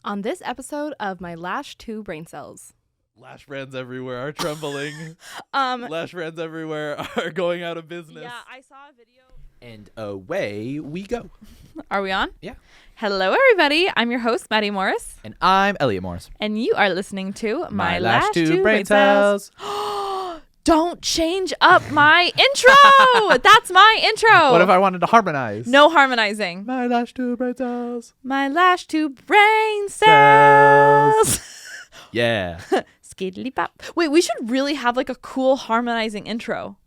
On this episode of my Lash 2 brain cells. Lash brands everywhere are trembling. Lash brands everywhere are going out of business. Yeah, I saw a video. And away we go. Are we on? Yeah. Hello, everybody. I'm your host, Maddi Morris. And I'm Elliot Morris. And you are listening to my Lash 2 2 brain cells. Don't change up my intro. That's my intro. What if I wanted to harmonize? No harmonizing. My Lash 2 brain cells. My Lash 2 brain cells. Yeah. Skiddly pop. Wait, we should really have like a cool harmonizing intro.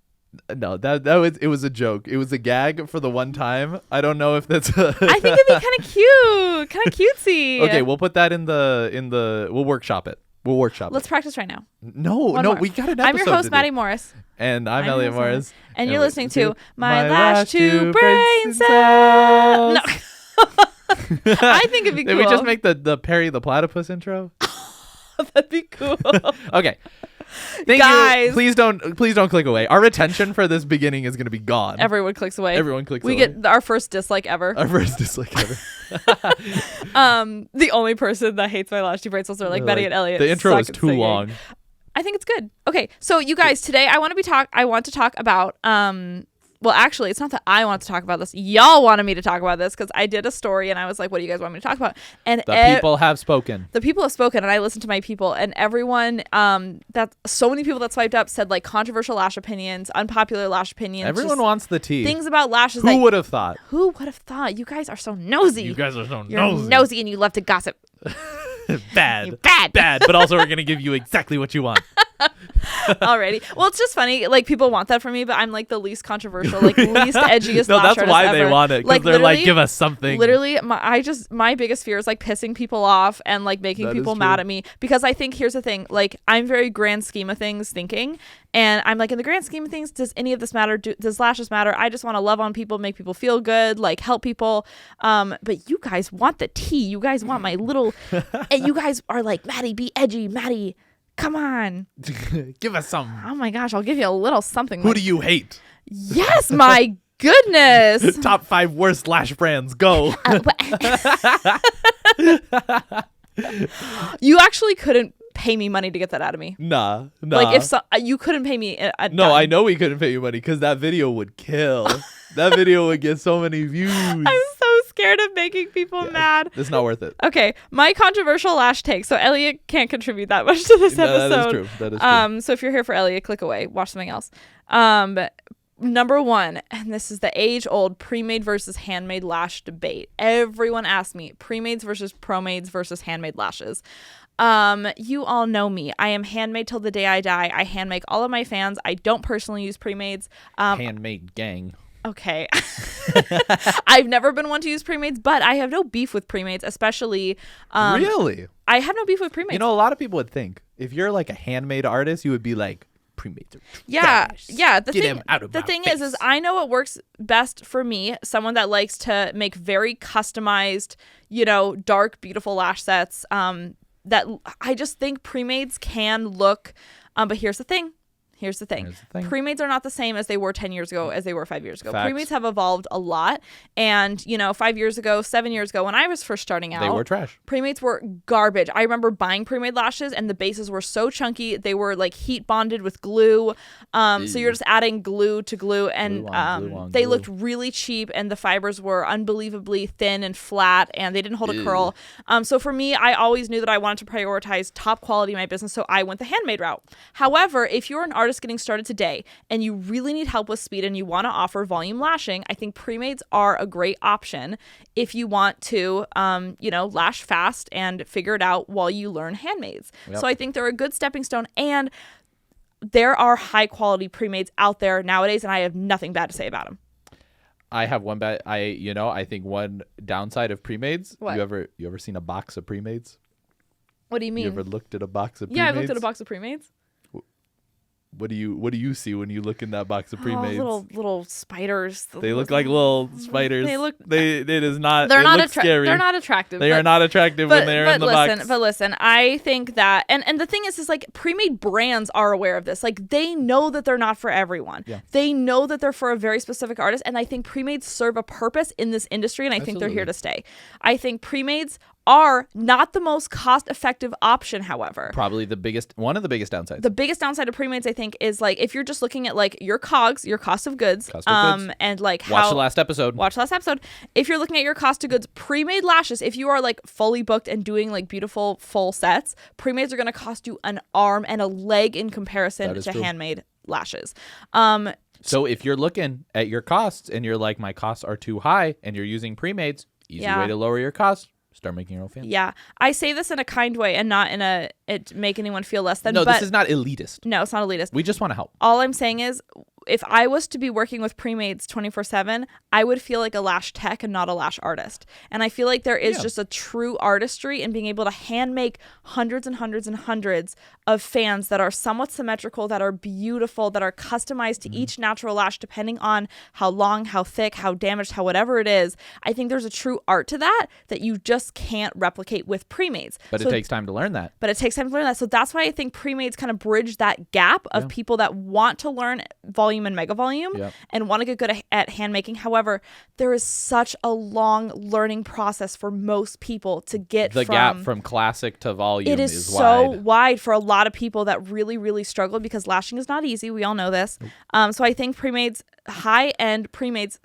No, it was a joke. It was a gag for the one time. I don't know if that's I think it'd be kind of cute, kind of cutesy. Okay, we'll put that in the we'll workshop it. Let's practice right now. No, More. we got an episode. I'm your host, to do. Maddi Morris. And I'm Elliot Morris. And you're listening to My Lash 2 brain cells. No. I think it'd be cool. Did we just make the Perry the Platypus intro? That'd be cool. Okay. Thank Guys. you. Please don't click away. Our retention for this beginning is going to be gone. Everyone clicks away. Everyone clicks we away. get our first dislike ever. Our first dislike ever. The only person that hates my Lash 2 brain cells are like Betty and Elliot. The intro suck is at too singing. long. I think it's good. Okay, so you guys, today I want to talk about well, actually, it's not that I want to talk about this. Y'all wanted me to talk about this because I did a story and I was like, what do you guys want me to talk about? And The people have spoken. The people have spoken, and I listened to my people, and everyone that so many people that swiped up said like controversial lash opinions, unpopular lash opinions. Everyone wants the tea. Things about lashes. Who would have thought? Who would have thought? You guys are so nosy. You guys are so You're nosy. nosy, and you love to gossip. Bad. You're bad. Bad. But also, we're gonna give you exactly what you want. Already. Well, it's just funny. Like people want that from me, but I'm like the least controversial, like least edgiest. No, lash that's why artist they ever. want it. Because Like, they're like, literally- give us something. Literally, my biggest fear is like pissing people off and like making That is people true. mad at me, because I think here's the thing, like I'm very grand scheme of things thinking, and I'm like, in the grand scheme of things, does any of this matter? Does lashes matter? I just want to love on people, make people feel good, like help people. But you guys want the tea. You guys want my little, and you guys are like, Maddie, be edgy, Maddie. Come on. Give us some. Oh my gosh, I'll give you a little something. Who like- do you hate? Yes, my goodness. Top 5 worst lash brands. Go. You actually couldn't pay me money to get that out of me. Nah. Like if you couldn't pay me a No, dime. I know we couldn't pay you money because that video would kill. That video would get so many views. I'm so scared of making people mad. It's not worth it. Okay, my controversial lash take. So Elliot can't contribute that much to this No, episode. that is true. That is true. So if you're here for Elliot, click away. Watch something else. Number one, and this is the age-old pre-made versus handmade lash debate. Everyone asks me, pre-mades versus pro-mades versus handmade lashes. You all know me. I am handmade till the day I die. I hand make all of my fans. I don't personally use pre-mades. Handmade gang. Okay. I've never been one to use pre-mades, but I have no beef with pre-mades, especially Really? I have no beef with pre-mades. You know, a lot of people would think if you're like a handmade artist, you would be like, pre-made. Yeah. The Get thing, him out of the my thing face. is I know what works best for me, someone that likes to make very customized, dark, beautiful lash sets. That I just think pre-mades can look, but here's the thing. Pre-mades are not the same as they were 10 years ago as they were 5 years ago. Facts. Pre-mades have evolved a lot. And, 5 years ago, 7 years ago, when I was first starting out, They were trash. pre-mades were garbage. I remember buying pre-made lashes and the bases were so chunky. They were like heat bonded with glue. So you're just adding glue to glue, and Glue on they glue. looked really cheap, and the fibers were unbelievably thin and flat, and they didn't hold a curl. So for me, I always knew that I wanted to prioritize top quality in my business, so I went the handmade route. However, if you're an artist getting started today and you really need help with speed and you want to offer volume lashing, I think pre-mades are a great option if you want to, lash fast and figure it out while you learn handmades. Yep. So I think they're a good stepping stone, and there are high quality pre-mades out there nowadays, and I have nothing bad to say about them. I have one bad. I think one downside of pre-mades. What? You ever seen a box of pre-mades? What do you mean? You ever looked at a box of pre-mades? Yeah, I've looked at a box of pre-mades. What do you see when you look in that box of pre-mades? Little spiders. They look like little spiders. They look. It is not. They're it not looks scary. They're not attractive. They are not attractive when they're in the box. But listen, I think that, and the thing is like pre-made brands are aware of this. Like they know that they're not for everyone. Yeah. They know that they're for a very specific artist, and I think pre-mades serve a purpose in this industry, and I think they're here to stay. I think pre-mades are not the most cost-effective option, however. Probably one of the biggest downsides. The biggest downside of pre-mades, I think, is like if you're just looking at like your COGS, your cost of goods, and like Watch the last episode. If you're looking at your cost of goods, pre-made lashes, if you are like fully booked and doing like beautiful full sets, pre-mades are going to cost you an arm and a leg in comparison to handmade lashes. So if you're looking at your costs and you're like, my costs are too high, and you're using pre-mades, easy way to lower your costs. Start making your own fans. Yeah. I say this in a kind way and not in it make anyone feel less than. No, this is not elitist. No, it's not elitist. We just want to help. All I'm saying is, if I was to be working with pre-mades 24/7, I would feel like a lash tech and not a lash artist. And I feel like there is just a true artistry in being able to hand make hundreds and hundreds and hundreds of fans that are somewhat symmetrical, that are beautiful, that are customized to each natural lash depending on how long, how thick, how damaged, how whatever it is. I think there's a true art to that you just can't replicate with pre-mades. But it takes time to learn that. So that's why I think pre-mades kind of bridge that gap of people that want to learn volume and mega volume and want to get good at hand making. However, there is such a long learning process for most people to get the gap from classic to volume. It is so wide for a lot of people that really, really struggle because lashing is not easy. We all know this. So I think pre-mades, high-end pre-mades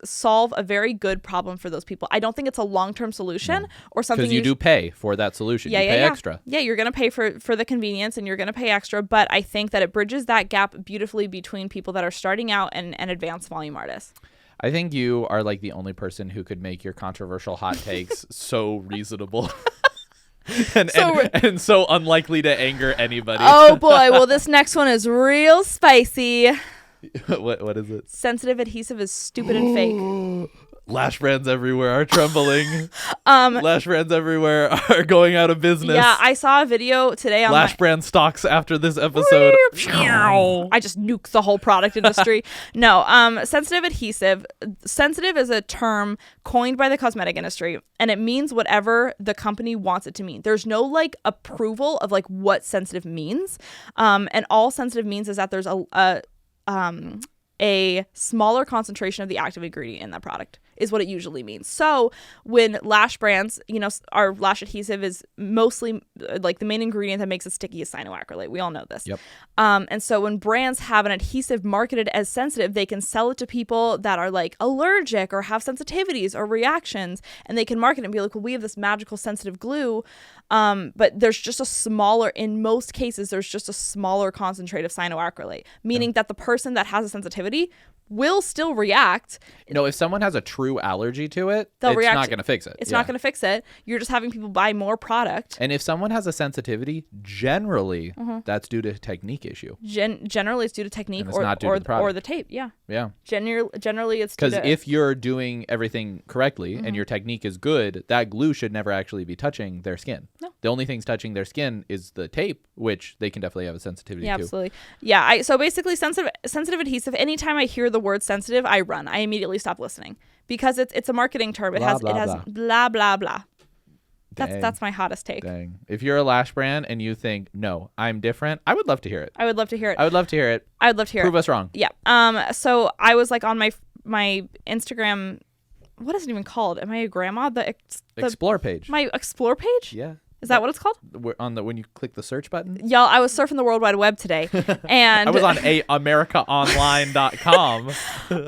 solve a very good problem for those people. I don't think it's a long-term solution or something. Because you do pay for that solution. You pay extra. Yeah, you're going to pay for the convenience and you're going to pay extra. But I think that it bridges that gap beautifully between people that are starting out and advanced volume artists. I think you are like the only person who could make your controversial hot takes so reasonable. and so unlikely to anger anybody. Oh boy, well this next one is real spicy. What is it? Sensitive adhesive is stupid and fake. Lash brands everywhere are trembling. Lash brands everywhere are going out of business. Yeah, I saw a video today on Lash brand stocks after this episode. I just nuked the whole product industry. No, sensitive adhesive. Sensitive is a term coined by the cosmetic industry, and it means whatever the company wants it to mean. There's no like approval of like what sensitive means. And all sensitive means is that there's a smaller concentration of the active ingredient in that product is what it usually means. So when lash brands, our lash adhesive is mostly like the main ingredient that makes it sticky is cyanoacrylate. We all know this. Yep. And so when brands have an adhesive marketed as sensitive, they can sell it to people that are like allergic or have sensitivities or reactions, and they can market it and be like, well, we have this magical sensitive glue. But there's just in most cases, there's just a smaller concentrate of cyanoacrylate, meaning that the person that has a sensitivity will still react. If someone has a true allergy to it, it's not going to fix it. It's not going to fix it. You're just having people buy more product. And if someone has a sensitivity, generally that's due to technique issue. Generally it's due to technique or the tape. Yeah. Yeah. Generally it's because if you're doing everything correctly and your technique is good, that glue should never actually be touching their skin. No. The only thing's touching their skin is the tape, which they can definitely have a sensitivity to. Absolutely. Yeah. So basically sensitive adhesive, anytime I hear the word sensitive, I run. I immediately stop listening because it's a marketing term. It has blah blah blah. That's my hottest take. Dang. If you're a lash brand and you think, no, I'm different, I would love to hear it. Prove us wrong. Yeah. So I was like on my Instagram, what is it even called? Am I a grandma? The Explore page. My Explore page? Yeah. Is that what it's called? When you click the search button? Y'all, I was surfing the World Wide Web today, and I was on americaonline.com.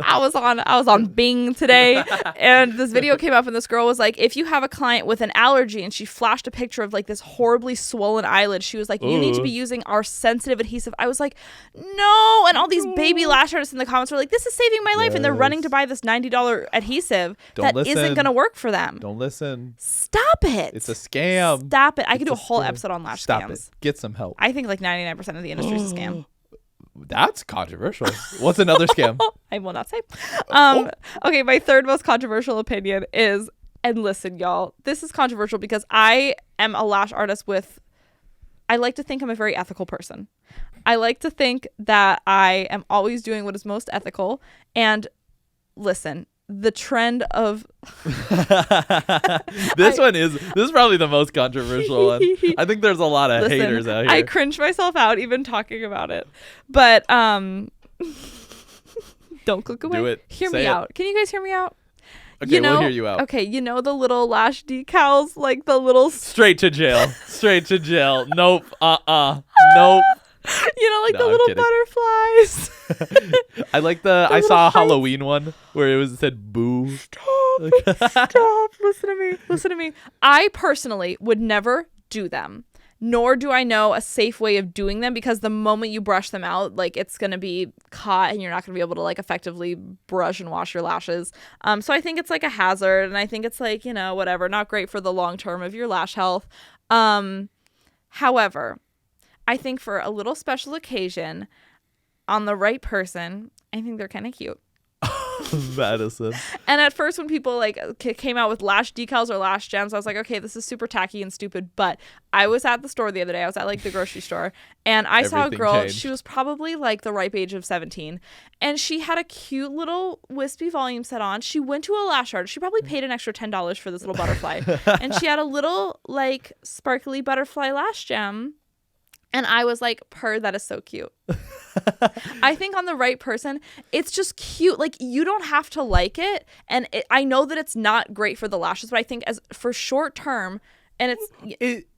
I was on Bing today, and this video came up, and this girl was like, if you have a client with an allergy, and she flashed a picture of like this horribly swollen eyelid, she was like, you need to be using our sensitive adhesive. I was like, no, and all these baby lash artists in the comments were like, this is saving my life, and they're running to buy this $90 adhesive isn't going to work for them. Don't listen. Stop it. It's a scam. Stop it. I could do a whole episode on lash scams. Stop it. Get some help. I think like 99% of the industry is a scam. That's controversial. What's another scam? I will not say. Okay, my third most controversial opinion is, and listen, y'all, this is controversial because I am a lash artist I like to think I'm a very ethical person. I like to think that I am always doing what is most ethical. And listen, the trend of this is probably the most controversial one. I think there's a lot of haters out here. I cringe myself out even talking about it. But don't click away. Do it. Hear me out. Can you guys hear me out? Okay, we'll hear you out. Okay, you know the little lash decals, like the little Straight to jail. Straight to jail. Nope. Nope. You know, like No, the I'm little kidding. butterflies. I like I saw a Halloween one where it said boo. Stop. Listen to me. I personally would never do them. Nor do I know a safe way of doing them, because the moment you brush them out, like, it's going to be caught and you're not going to be able to, like, effectively brush and wash your lashes. So I think it's like a hazard, and I think it's like, you know, whatever, not great for the long term of your lash health. However, I think for a little special occasion on the right person, I think they're kind of cute. Madison. And at first, when people like came out with lash decals or lash gems, I was like, okay, this is super tacky and stupid. But I was at the store the other day. I was at like the grocery store, and I saw a girl. Changed. She was probably like the ripe age of 17, and she had a cute little wispy volume set on. She went to a lash artist. She probably paid an extra $10 for this little butterfly, and she had a little like sparkly butterfly lash gem. And I was like, purr, that is so cute. I think on the right person, it's just cute. Like, you don't have to like it. And I know that it's not great for the lashes, but I think as for short term, and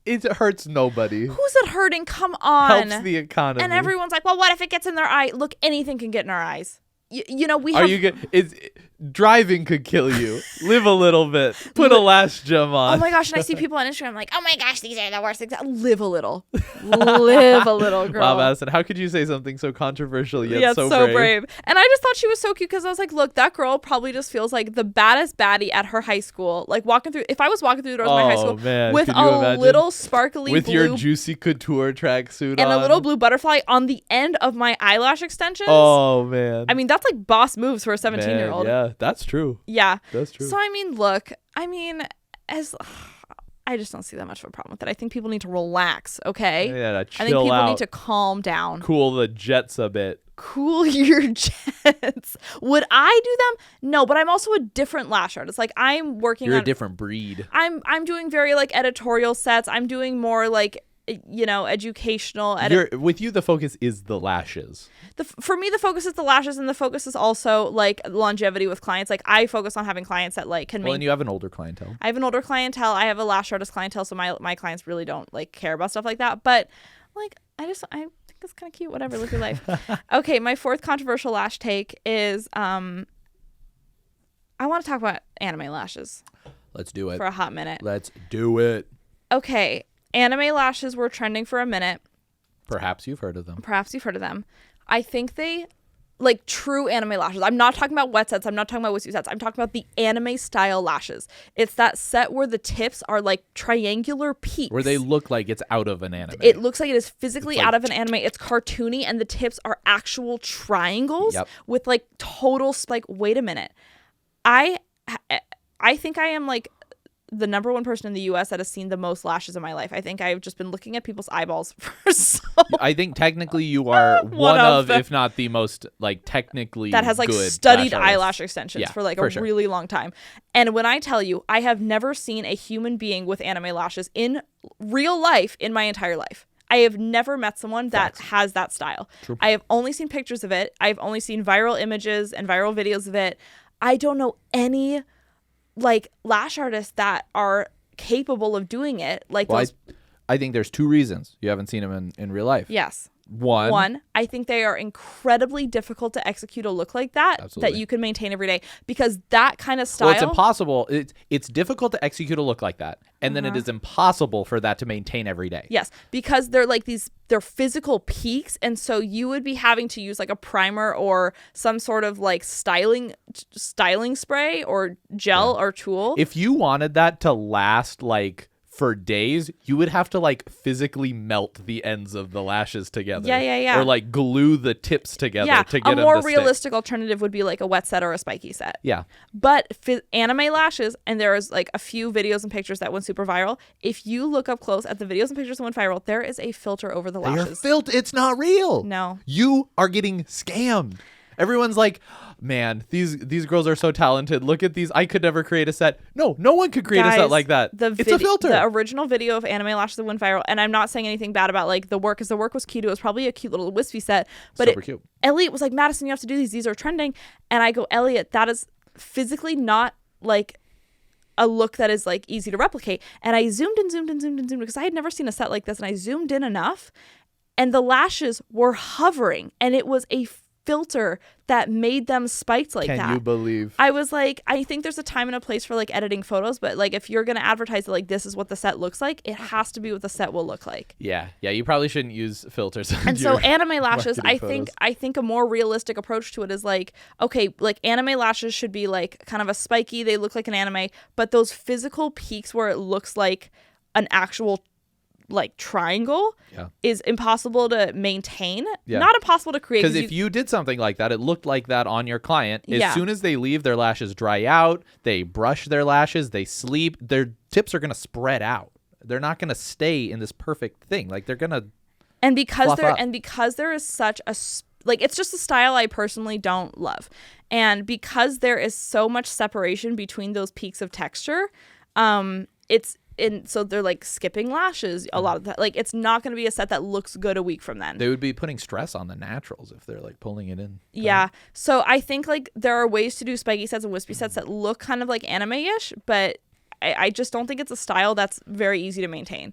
It hurts nobody. who's it hurting? Come on. Helps the economy. And everyone's like, well, what if it gets in their eye? Look, anything can get in our eyes. You know, we have... Are you good? Driving could kill you. Live a little bit. Put a lash gem on. Oh my gosh, and I see people on Instagram like, oh my gosh, these are the worst things. Live a little. Live a little, girl. Wow, Madison, how could you say something so controversial yet so brave? And I just thought she was so cute because I was like, look, that girl probably just feels like the baddest baddie at her high school. Like, if I was walking through the doors of my high school with a little sparkly with blue... your juicy couture tracksuit and on. a little blue butterfly on the end of my eyelash extensions. Oh, man. I mean, that's like boss moves for a 17-year-old. Yeah, that's true. Yeah. That's true. So, I mean, look, I just don't see that much of a problem with it. I think people need to relax, okay? Yeah, chill I think people out. need to calm down. Cool the jets a bit. Cool your jets. Would I do them? No, but I'm also a different lash artist. Like, I'm working You're on... a different breed. I'm doing very, like, editorial sets. I'm doing more, like, you know, educational. With you, the focus is the lashes. For me, the focus is the lashes, and the focus is also like longevity with clients. Like, I focus on having clients that like can and you have an older clientele. I have an older clientele. I have a lash artist clientele, so my clients really don't like care about stuff like that. But like, I think it's kind of cute. Whatever, live your life. Okay, my fourth controversial lash take is I want to talk about anime lashes. Let's do it for a hot minute. Let's do it. Okay. Anime lashes were trending for a minute. Perhaps you've heard of them. I think they, like, true anime lashes. I'm not talking about wet sets. I'm not talking about wispy sets. I'm talking about the anime style lashes. It's that set where the tips are like triangular peaks. Where they look like it's out of an anime. It looks like it is physically out of an anime. It's cartoony, and the tips are actual triangles with like total, like, wait a minute. I think I am like the number one person in the U.S. that has seen the most lashes in my life. I think I've just been looking at people's eyeballs for I think technically you are one of if not the most, like, technically that has like good studied lash eyelash extensions for like a really long time. And when I tell you, I have never seen a human being with anime lashes in real life in my entire life. I have never met someone that has that style. True. I have only seen pictures of it. I've only seen viral images and viral videos of it. I don't know any like lash artists that are capable of doing it. Like, well, I think there's two reasons you haven't seen them in real life. Yes. One, I think they are incredibly difficult to execute a look like that. Absolutely. That you can maintain every day, because that kind of style. Well, it's impossible. It's difficult to execute a look like that, and then it is impossible for that to maintain every day. Yes, because they're like they're physical peaks, and so you would be having to use like a primer or some sort of like styling spray or gel or tool. If you wanted that to last like for days, you would have to like physically melt the ends of the lashes together. Yeah. Or like glue the tips together to get a more them to realistic stick. alternative would be like a wet set or a spiky set. Yeah. But anime lashes, and there is like a few videos and pictures that went super viral. If you look up close at the videos and pictures that went viral, there is a filter over the lashes. It's not real. No. You are getting scammed. Everyone's like, man, these girls are so talented. Look at these. I could never create a set. No one could create a set like that. It's a filter. The original video of anime lashes that went viral, and I'm not saying anything bad about like the work, because the work was cute. It was probably a cute little wispy set. But super cute. Elliot was like, Madison, you have to do these. These are trending. And I go, Elliot, that is physically not like a look that is like easy to replicate. And I zoomed in because I had never seen a set like this, and I zoomed in enough and the lashes were hovering, and it was a filter that made them spiked like that. Can you believe? I was like, I think there's a time and a place for like editing photos, but like if you're going to advertise that like this is what the set looks like, it has to be what the set will look like. Yeah, you probably shouldn't use filters. And so anime lashes, I think a more realistic approach to it is like, okay, like anime lashes should be like kind of a spiky, they look like an anime, but those physical peaks where it looks like an actual like triangle is impossible to maintain, not impossible to create. Because if you did something like that, it looked like that on your client. As soon as they leave, their lashes dry out, they brush their lashes, they sleep, their tips are going to spread out. They're not going to stay in this perfect thing. Like they're going to because there is such a like, it's just a style I personally don't love. And because there is so much separation between those peaks of texture, so they're like skipping lashes a lot of that. Like it's not going to be a set that looks good a week from then. They would be putting stress on the naturals if they're like pulling it in. Yeah. So I think like there are ways to do spiky sets and wispy sets that look kind of like anime-ish, but I just don't think it's a style that's very easy to maintain.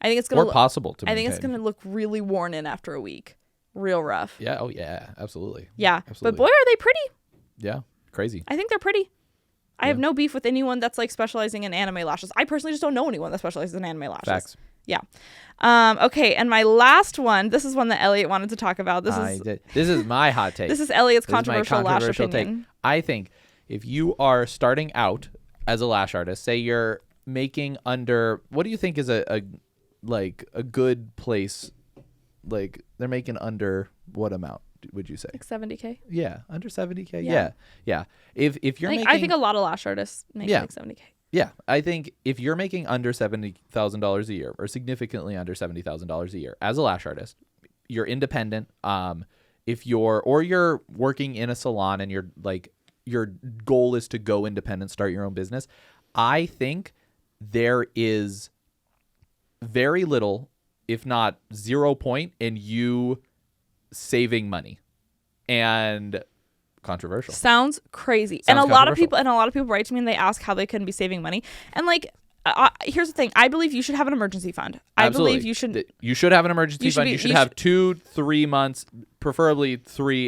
I think it's going to possible to maintain. I think it's going to look really worn in after a week. Real rough. Yeah. Oh yeah. Absolutely. Yeah. Absolutely. But boy, are they pretty. Yeah. Crazy. I think they're pretty. I have no beef with anyone that's like specializing in anime lashes. I personally just don't know anyone that specializes in anime lashes. Facts. Yeah. Okay, and my last one, this is one that Elliot wanted to talk about. This is my hot take. This is Elliot's controversial lash opinion. Take. I think if you are starting out as a lash artist, say you're making under, what do you think is a good place? Like they're making under what amount would you say? Like 70K? Yeah, under 70K. Yeah. If you're making, I think a lot of lash artists make like 70K. Yeah, I think if you're making under $70,000 a year, or significantly under $70,000 a year as a lash artist, you're independent. If you're working in a salon and your goal is to go independent, start your own business, I think there is very little, if not 0 point, in you saving money. And controversial. Sounds crazy. And a lot of people write to me and they ask how they couldn't be saving money. And like here's the thing. I believe you should have an emergency fund. Absolutely. I believe you should have an emergency fund. You should have 2-3 months, preferably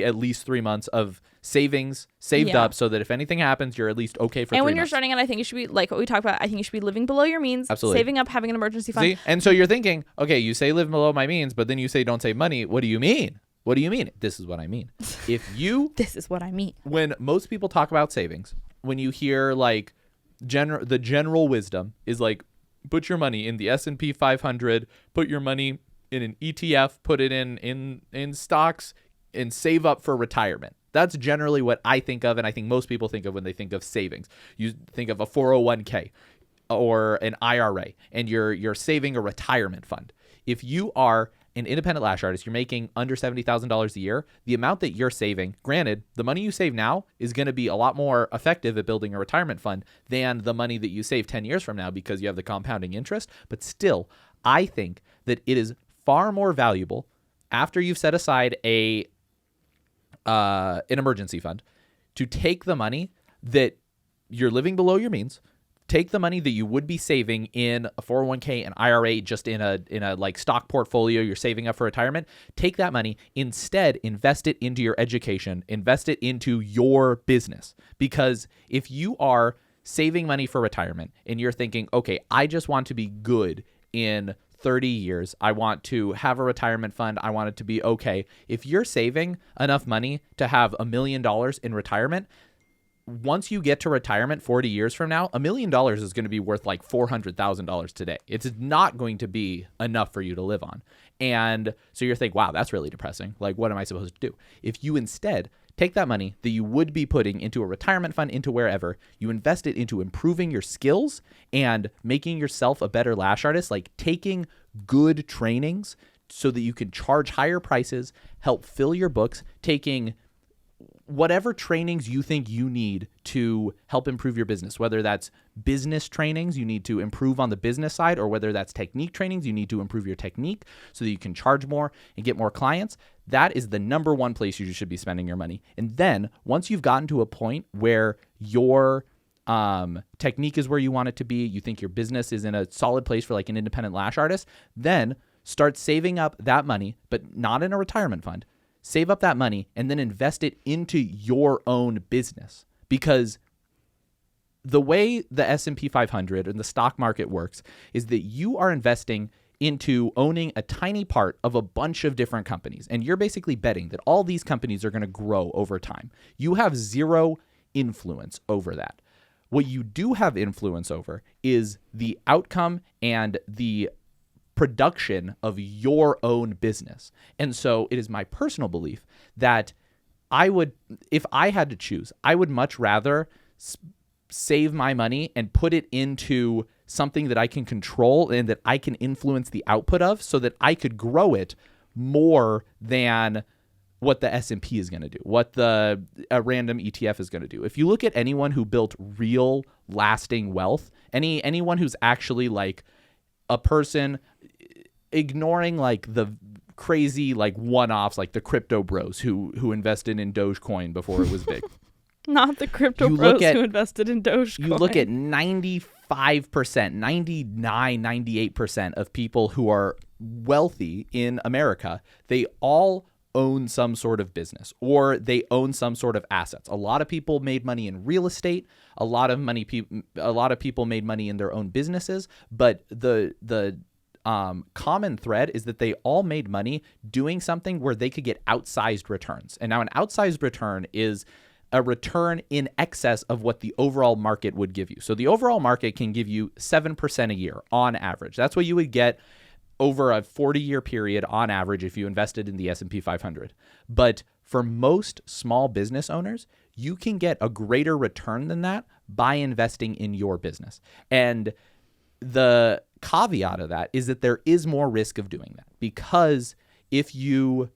at least 3 months of savings saved up, so that if anything happens, you're at least okay for 3 months. And when you're starting out, I think you should be like what we talked about. I think you should be living below your means, Absolutely. Saving up, having an emergency fund. See? And so you're thinking, okay, you say live below my means, but then you say don't save money. What do you mean? What do you mean? This is what I mean. This is what I mean. When most people talk about savings, when you hear like the general wisdom is like, put your money in the S&P 500, put your money in an ETF, put it in stocks, and save up for retirement. That's generally what I think of, and I think most people think of when they think of savings. You think of a 401k or an IRA, and you're saving a retirement fund. If you are an independent lash artist, you're making under $70,000 a year, the amount that you're saving, granted, the money you save now is going to be a lot more effective at building a retirement fund than the money that you save 10 years from now because you have the compounding interest. But still, I think that it is far more valuable after you've set aside an emergency fund to take the money that you're living below your means, take the money that you would be saving in a 401k and IRA, just in a like stock portfolio you're saving up for retirement. Take that money, instead invest it into your education, invest it into your business. Because if you are saving money for retirement and you're thinking, okay, I just want to be good in 30 years. I want to have a retirement fund. I want it to be okay. If you're saving enough money to have $1 million in retirement, once you get to retirement 40 years from now, $1 million is going to be worth like $400,000 today. It's not going to be enough for you to live on. And so you're thinking, wow, that's really depressing. Like, what am I supposed to do? If you instead take that money that you would be putting into a retirement fund, into wherever, you invest it into improving your skills and making yourself a better lash artist, like taking good trainings so that you can charge higher prices, help fill your books, taking whatever trainings you think you need to help improve your business, whether that's business trainings, you need to improve on the business side, or whether that's technique trainings, you need to improve your technique so that you can charge more and get more clients. That is the number one place you should be spending your money. And then once you've gotten to a point where your technique is where you want it to be, you think your business is in a solid place for like an independent lash artist, then start saving up that money, but not in a retirement fund. Save up that money and then invest it into your own business. Because the way the S&P 500 and the stock market works is that you are investing into owning a tiny part of a bunch of different companies. And you're basically betting that all these companies are going to grow over time. You have zero influence over that. What you do have influence over is the outcome and the production of your own business. And so it is my personal belief that if I had to choose, I would much rather save my money and put it into something that I can control and that I can influence the output of so that I could grow it more than what the S&P is going to do, what a random ETF is going to do. If you look at anyone who built real lasting wealth, anyone who's actually like a person, ignoring like the crazy like one-offs like the crypto bros who invested in Dogecoin before it was big. Not the crypto bros who invested in Dogecoin. You look at 95%, 99, 98% of people who are wealthy in America, they all own some sort of business or they own some sort of assets. A lot of people made money in real estate. A lot of people made money in their own businesses. But the common thread is that they all made money doing something where they could get outsized returns. And now an outsized return is a return in excess of what the overall market would give you. So the overall market can give you 7% a year on average. That's what you would get over a 40-year period on average if you invested in the S&P 500. But for most small business owners, you can get a greater return than that by investing in your business. And the caveat of that is that there is more risk of doing that, because if you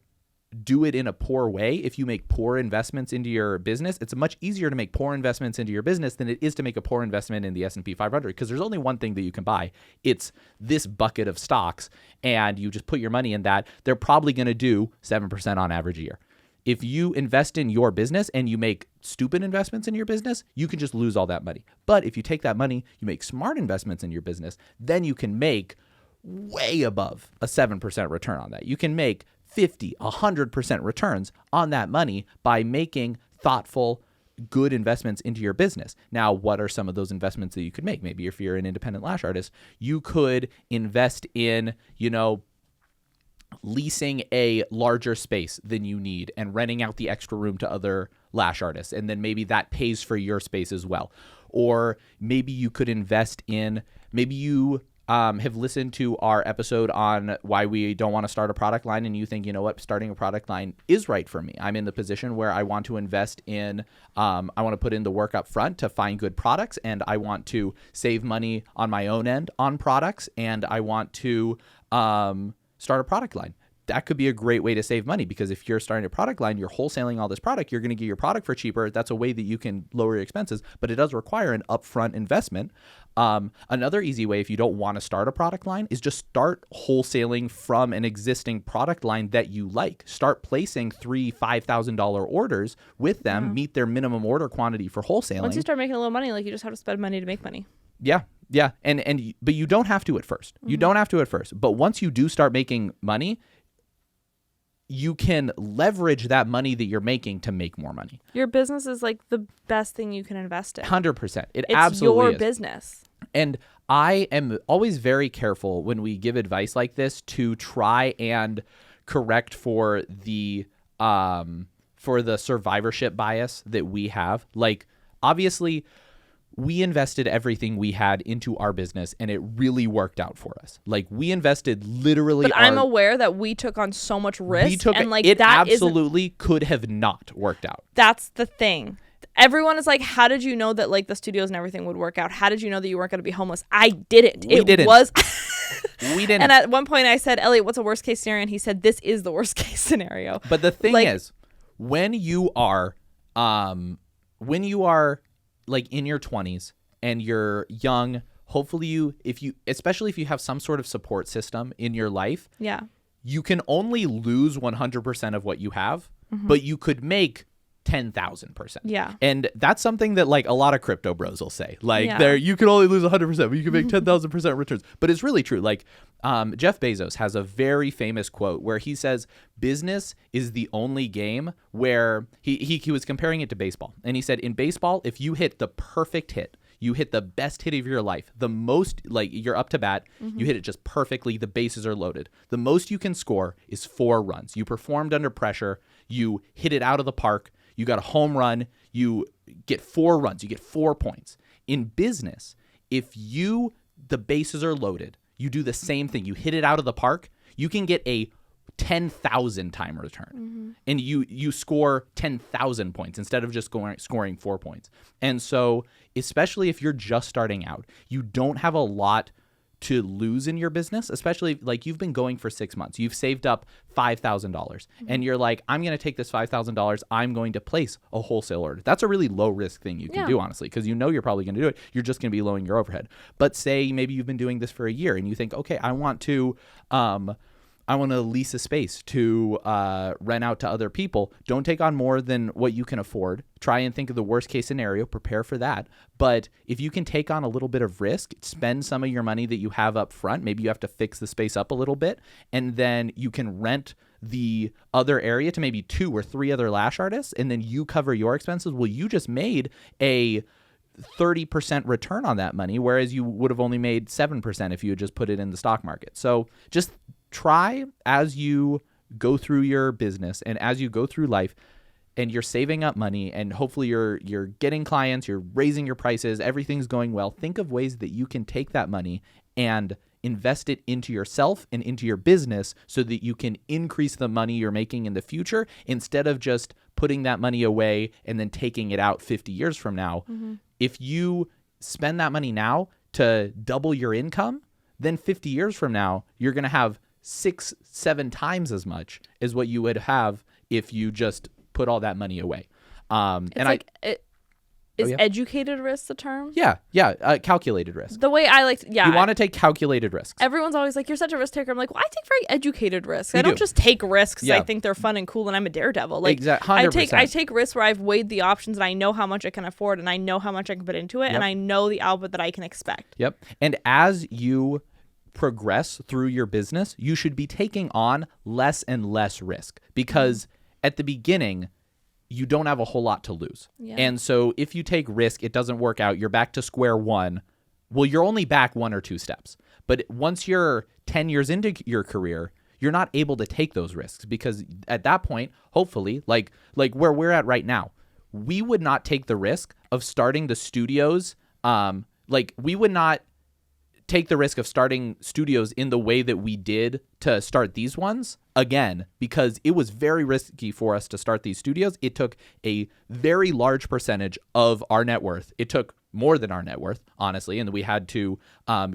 do it in a poor way, if you make poor investments into your business, it's much easier to make poor investments into your business than it is to make a poor investment in the S&P 500, because there's only one thing that you can buy. It's this bucket of stocks, and you just put your money in that. They're probably going to do 7% on average a year. If you invest in your business and you make stupid investments in your business, you can just lose all that money. But if you take that money, you make smart investments in your business, then you can make way above a 7% return on that. You can make 50, 100% returns on that money by making thoughtful, good investments into your business. Now, what are some of those investments that you could make? Maybe if you're an independent lash artist, you could invest in, leasing a larger space than you need and renting out the extra room to other lash artists. And then maybe that pays for your space as well. Or maybe you could invest in, maybe you have listened to our episode on why we don't want to start a product line, and you think, you know what, starting a product line is right for me. I'm in the position where I want to invest in, I want to put in the work up front to find good products, and I want to save money on my own end on products, and I want to start a product line. That could be a great way to save money, because if you're starting a product line, you're wholesaling all this product, you're going to get your product for cheaper. That's a way that you can lower your expenses, but it does require an upfront investment. Another easy way, if you don't want to start a product line, is just start wholesaling from an existing product line that you like. Start placing $3,000, $5,000 orders with them, meet their minimum order quantity for wholesaling. Once you start making a little money, you just have to spend money to make money. Yeah. But you don't have to at first. You don't have to at first. But once you do start making money, you can leverage that money that you're making to make more money. Your business is the best thing you can invest in. 100%. It's absolutely your is. Business. And I am always very careful when we give advice like this to try and correct for the survivorship bias that we have. Obviously, we invested everything we had into our business, and it really worked out for us. We invested literally. But I'm aware that we took on so much risk, it absolutely could have not worked out. That's the thing. Everyone is like, how did you know that the studios and everything would work out? How did you know that you weren't going to be homeless? I didn't. We didn't. We didn't. And at one point I said, Elliot, what's a worst case scenario? And he said, this is the worst case scenario. But the thing is, when you are in your 20s and you're young, hopefully especially if you have some sort of support system in your life, yeah, you can only lose 100% of what you have, but you could make 10,000%. Yeah. And that's something that like a lot of crypto bros will say. Like Yeah. you can only lose 100%, but you can make 10,000% returns. But it's really true. Like Jeff Bezos has a very famous quote where he says business is the only game where he was comparing it to baseball. And he said in baseball, if you hit the perfect hit, you hit the best hit of your life, the most, like you're up to bat, you hit it just perfectly, the bases are loaded. The most you can score is 4 runs. You performed under pressure, you hit it out of the park, you got a home run, you get 4 runs, you get 4 points. In business, if the bases are loaded, you do the same thing, you hit it out of the park, you can get a 10,000 time return. And you score 10,000 points instead of just scoring 4 points. And so, especially if you're just starting out, you don't have a lot to lose in your business, especially like you've been going for 6 months. You've saved up $5,000 and you're like, I'm going to take this $5,000. I'm going to place a wholesale order. That's a really low risk thing you can do, honestly, because you know you're probably going to do it. You're just going to be lowering your overhead. But say maybe you've been doing this for a year and you think, okay, I want to lease a space to rent out to other people. Don't take on more than what you can afford. Try and think of the worst case scenario. Prepare for that. But if you can take on a little bit of risk, spend some of your money that you have up front. Maybe you have to fix the space up a little bit. And then you can rent the other area to maybe 2 or 3 other lash artists. And then you cover your expenses. Well, you just made a 30% return on that money, whereas you would have only made 7% if you had just put it in the stock market. So just try as you go through your business and as you go through life and you're saving up money and hopefully you're getting clients, you're raising your prices, everything's going well. Think of ways that you can take that money and invest it into yourself and into your business so that you can increase the money you're making in the future instead of just putting that money away and then taking it out 50 years from now. If you spend that money now to double your income, then 50 years from now, you're going to have 6-7 times as much as what you would have if you just put all that money away. Is educated risk the term? Yeah. Calculated risk. The way I like, you want to take calculated risks. Everyone's always like, you're such a risk taker. I'm like, well, I take very educated risks. I do. don't just take risks. I think they're fun and cool, and I'm a daredevil. Like, Exactly, 100%. I take risks where I've weighed the options, and I know how much I can afford, and I know how much I can put into it, and I know the output that I can expect. Yep. And as you progress through your business, you should be taking on less and less risk because at the beginning, you don't have a whole lot to lose. Yeah. And so if you take risk, it doesn't work out, you're back to square one. Well, you're only back 1 or 2 steps. But once you're 10 years into your career, you're not able to take those risks because at that point, hopefully, like where we're at right now, we would not take the risk of starting the studios. We would not take the risk of starting studios in the way that we did to start these ones again, because it was very risky for us to start these studios. It took a very large percentage of our net worth. It took more than our net worth, honestly, and we had to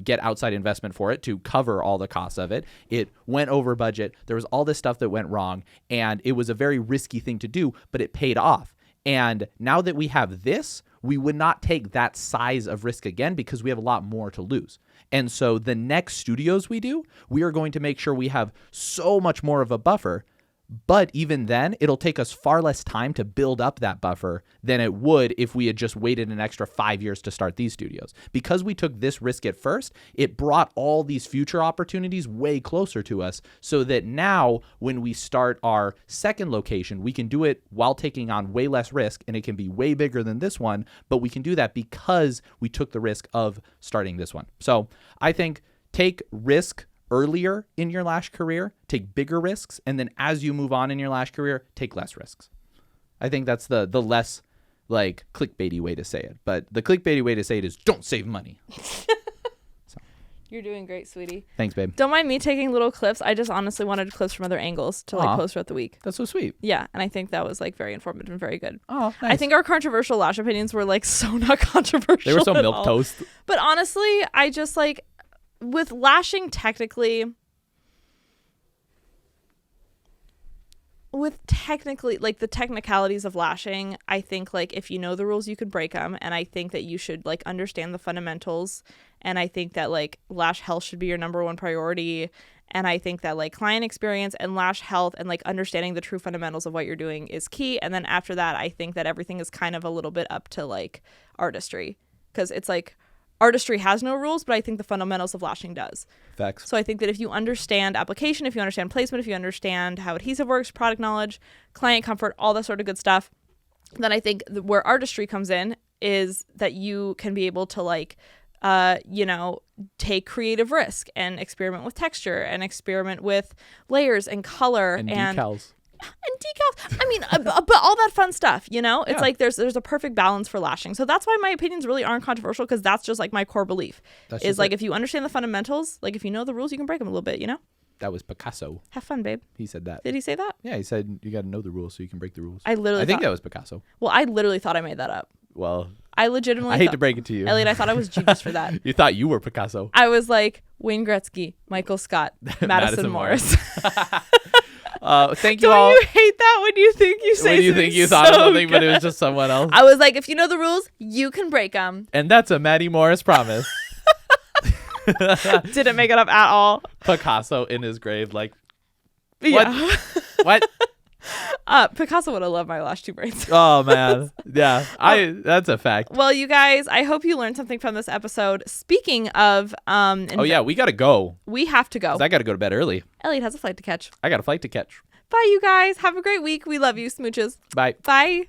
get outside investment for it to cover all the costs of it. It went over budget. There was all this stuff that went wrong, and it was a very risky thing to do, but it paid off. And now that we have this, we would not take that size of risk again because we have a lot more to lose. And so the next studios we do, we are going to make sure we have so much more of a buffer. But even then, it'll take us far less time to build up that buffer than it would if we had just waited an extra 5 years to start these studios. Because we took this risk at first, it brought all these future opportunities way closer to us so that now when we start our second location, we can do it while taking on way less risk and it can be way bigger than this one, but we can do that because we took the risk of starting this one. So I think take risk earlier in your lash career, take bigger risks, and then as you move on in your lash career, take less risks. I think that's the less like clickbaity way to say it. But the clickbaity way to say it is don't save money. So. You're doing great, sweetie. Thanks, babe. Don't mind me taking little clips. I just honestly wanted clips from other angles to post throughout the week. That's so sweet. Yeah, and I think that was like very informative and very good. Oh, nice. I think our controversial lash opinions were like so not controversial. They were so milquetoast. But honestly, I just like with lashing technically, with technically, like, the technicalities of lashing, I think, like, if you know the rules, you could break them. And I think that you should, like, understand the fundamentals. And I think that, like, lash health should be your number one priority. And I think that, like, client experience and lash health and, like, understanding the true fundamentals of what you're doing is key. And then after that, I think that everything is kind of a little bit up to, like, artistry. Because it's, like, artistry has no rules, but I think the fundamentals of lashing does. Facts. So I think that if you understand application, if you understand placement, if you understand how adhesive works, product knowledge, client comfort, all that sort of good stuff, then I think where artistry comes in is that you can be able to, like, take creative risk and experiment with texture and experiment with layers and color and decals. And decals. I mean, but all that fun stuff, you know? It's like there's a perfect balance for lashing. So that's why my opinions really aren't controversial, because that's just, like, my core belief. Is, like, if you understand the fundamentals, like, if you know the rules, you can break them a little bit, you know? That was Picasso. Have fun, babe. He said that. Did he say that? Yeah, he said you got to know the rules so you can break the rules. I think that was Picasso. Well, I literally thought I made that up. Well, I legitimately I hate to break it to you, Elliot, I thought I was genius for that. You thought you were Picasso. I was like Wayne Gretzky, Michael Scott, Madison Morris. Thank you all. Don't you hate that when you think you say when you think you thought of something, but it was just someone else? I was like, if you know the rules, you can break them. And that's a Maddie Morris promise. Didn't make it up at all. Picasso in his grave, like, what? Yeah. What? Picasso would have loved my lash tube braids. Oh man, yeah, that's a fact. Well, you guys, I hope you learned something from this episode. Speaking of, we gotta go. We have to go. 'Cause I gotta go to bed early. Elliot has a flight to catch. I got a flight to catch. Bye, you guys. Have a great week. We love you, smooches. Bye. Bye.